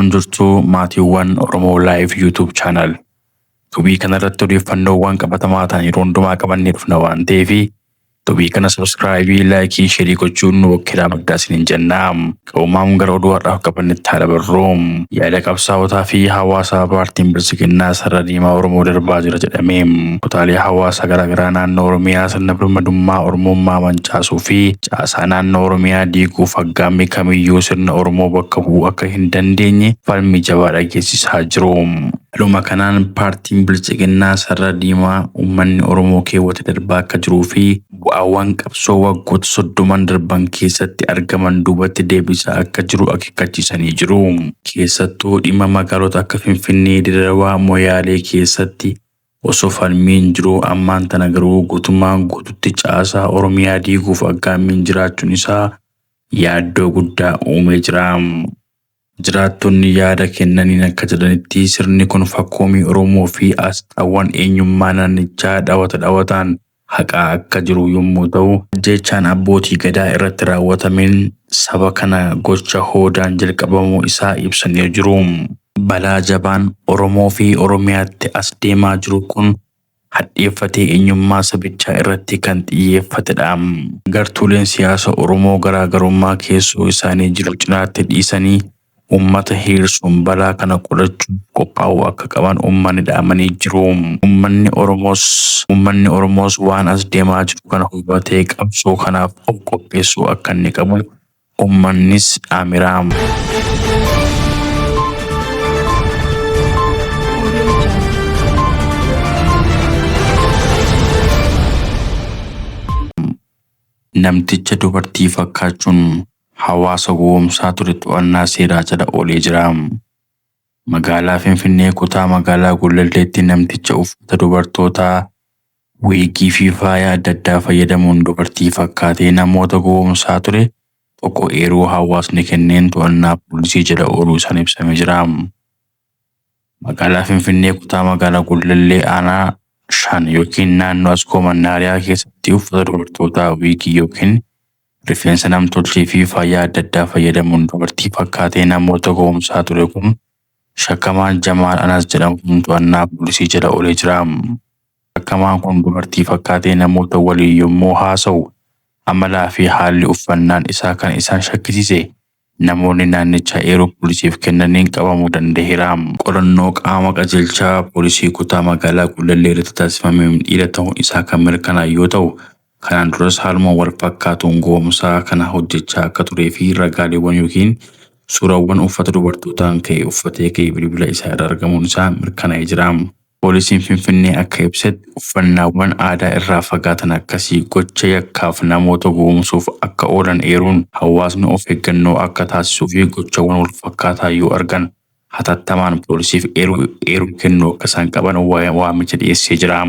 Akkam jirtu maatiiwwan Oromoo Live YouTube channel. Tubii kanarratti odeeffannoowwan qabatamaa ta'an yeroo hundumaa qabannee dhufna waan ta'eef tubii kana subscribe, like, share gochuun nu wakkilaa maddaa isiniin jennaa. Qaumaan gara oduu har'aaf qabannetti haala barroom. Yaada qabsaa'otaa fi hawaasa paartiin Bilisiginnaa Sarara Diimaa Oromoo darbaa jira jedhamee kutaalee hawaasa garaagaraa naannoo Oromiyaa sirna birmadummaa Oromummaa mancaasuu fi caasaa naannoo Oromiyaa diiguuf aggaammi kamiyyuu sirna Oromoo bakka bu'uu akka hin dandeenye falmii jabaa dhageessisaa jiru. Haaluma kanaan paartiin Bilisiginnaa Sarara Diimaa uummanni Oromoo keewwate darbaa akka jiruu fi bu'aawwan qabsoo waggoota 30 darban keessatti argaman duubatti deebisaa akka jiru akeekkachiisanii jiru. Keessattuu dhimma magaalota akka Finfinnee, Dirree Moyaalee keessatti osoo falmiin jiru ammaan tana garuu guutummaan guututti caasaa Oromiyaa diiguuf aggaammiin jiraachuun isaa yaaddoo guddaa uumee jira. Jiraattonni yaada kennaniin akka jedhanitti sirni kun fakkoomii Oromoo fi asxaawwan eenyummaa naannichaa dhaawataan haqaa akka jiru yommuu ta'u, jechaan abbootii gadaa irratti raawwatameen saba kana gocha hoodaan jalqabamuu isaa ibsanii jiru. Balaa jabaan Oromoo fi Oromiyaatti as deemaa jiru kun hadheeffatee eenyummaa sabichaa irratti kan xiyyeeffatedha. Gartuuleen siyaasa Oromoo garaagarummaa keessoo isaanii jiru cinaatti dhiisanii uummata hiirsuun balaa kana qolachuuf qophaa'uu akka qaban uummanni dhaamanii jiru. Uummanni Oromoos waan as deemaa jiru kana hubatee qabsoo kanaaf of qopheessuu akka inni qabu uummannis dhaameera. Namticha dubartii fakkaachuun hawaasa gowwoomsaa ture to'annaa seeraa jala oolee jira. Magaalaa Finfinnee kutaa magaalaa Gullalleetti namticha uffata dubartootaa wiigii fi faaya adda addaa fayyadamuun dubartii fakkaatee namoota gowwoomsaa ture tokko eeruu hawaasni kenneen to'annaa poolisii jala ooluu isaan ibsamee jira. Magaalaa Finfinnee kutaa magaalaa Gullallee aanaa 5 yookiin naannoo Askoo Mannaariyaa keessatti uffata dubartootaa wiigii yookiin rifeensa namtolchee fi faaya adda addaa fayyadamuun dubartii fakkaatee namoota gowwoomsaa ture kun shakkamaan Jamaal Anas jedhamuun to'annaa poolisii jala oolee jira. Shakkamaan kun dubartii fakkaatee namoota waliin yommuu haasa'u amalaa fi haalli uffannaan isaa kan isaan shakkisiise namoonni naannichaa eeruu poolisiif kennaniin qabamuu danda'eera. Qorannoo qaama qajeelchaa poolisii kutaa magaalaa Gullallee irratti taasifameen dhiira ta'uun isaa kan mirkanaa'e yoo ta'u, kanaan duras haaluma wal fakkaatuun gowwoomsaa kana hojjechaa akka turee fi ragaaleewwan yookiin suurawwan uffata dubartootaan ka'e uffatee ka'e bilbila isaa irra argamuun isaa mirkanaa'ee jira. Poolisiin Finfinnee akka ibsetti uffannaawwan aadaa irraa fagaatan akkasii gocha yakkaaf namoota gowwoomsuuf akka oolan eeruun hawaasni of eeggannoo akka taasisuu fi gochawwan wal fakkaataa yoo argan hatattamaan poolisiif eeruu kennuu akka isaan qaban waamicha dhiyeessee jira.